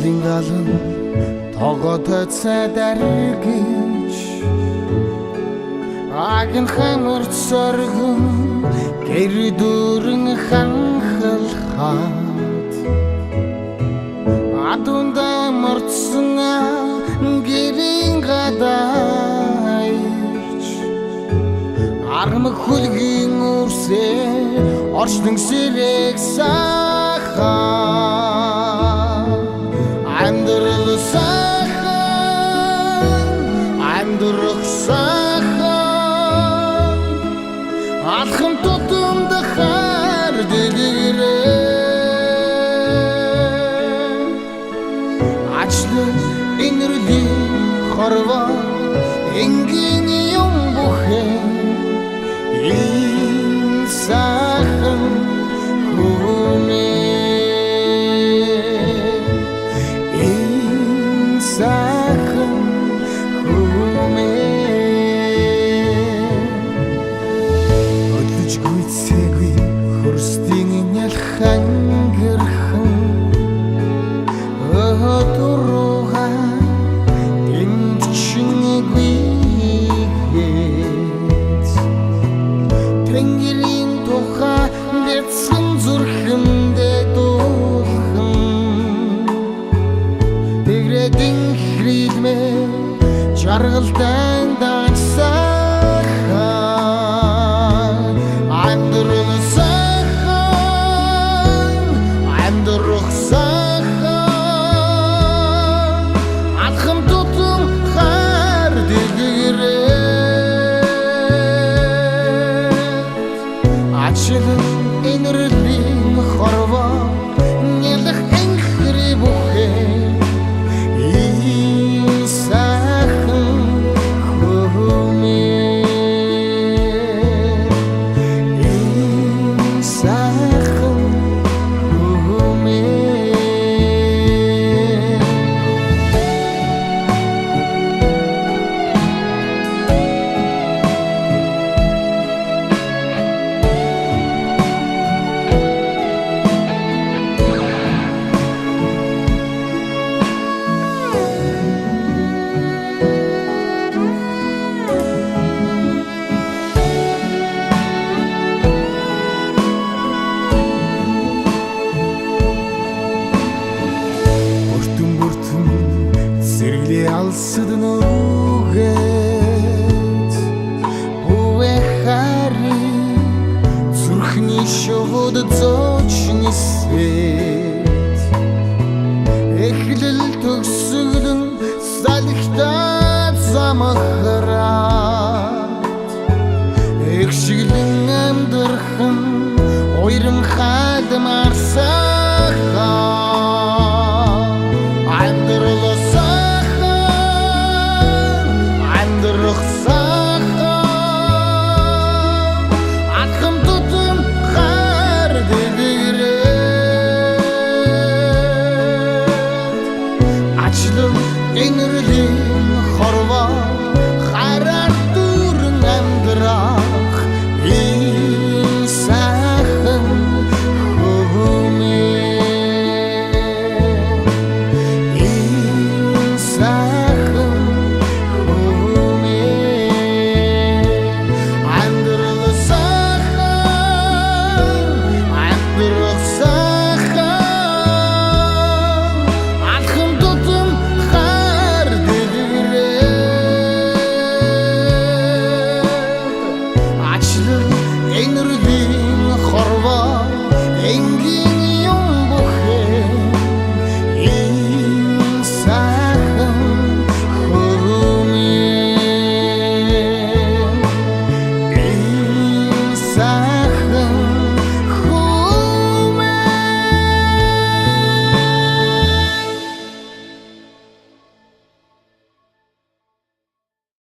Ажлын галан тогоод цайдаргич агийн хамарч соргон гэр дүүрэн ханхалхаад адунда морцсон гэрийн гадаайч армаг хүлгийн үрсээ орчлон сэрэг сахаа амьдрал сахаа амьдрах сахаа алхам тутамд хар дэгэрээ ачлан инэрлийн хорвоо энгийн юм бүхэн сайхан хүмээ сайхан хүмээ өдөж гүйцээгүй хөрстийн нялхан гэрхэн өдөрөга тэмчнэгүй Тэнгэрийн тухай дэцэн зүрхэндээ дуулхан Тэгрэдэн хридмээ жаргалтай дагсахаа Амьдрал сайхан амьдрах сайхан алхам тутам хар дэгэрээ Ачлан инэрлийн хорвоо нялх энхри бүхээ сайхан хүмээ сайхан хүмээ Сэргэлээ алсад нүгэт Бүвэ хари зүрхний шууд зооч нисэт Эхлэл төгсгөлн салхитад замахраад Эхшиглэн амьдрахын ойрын хадмар сахаа Амьдрал Ачлан инэрлийн хорвоо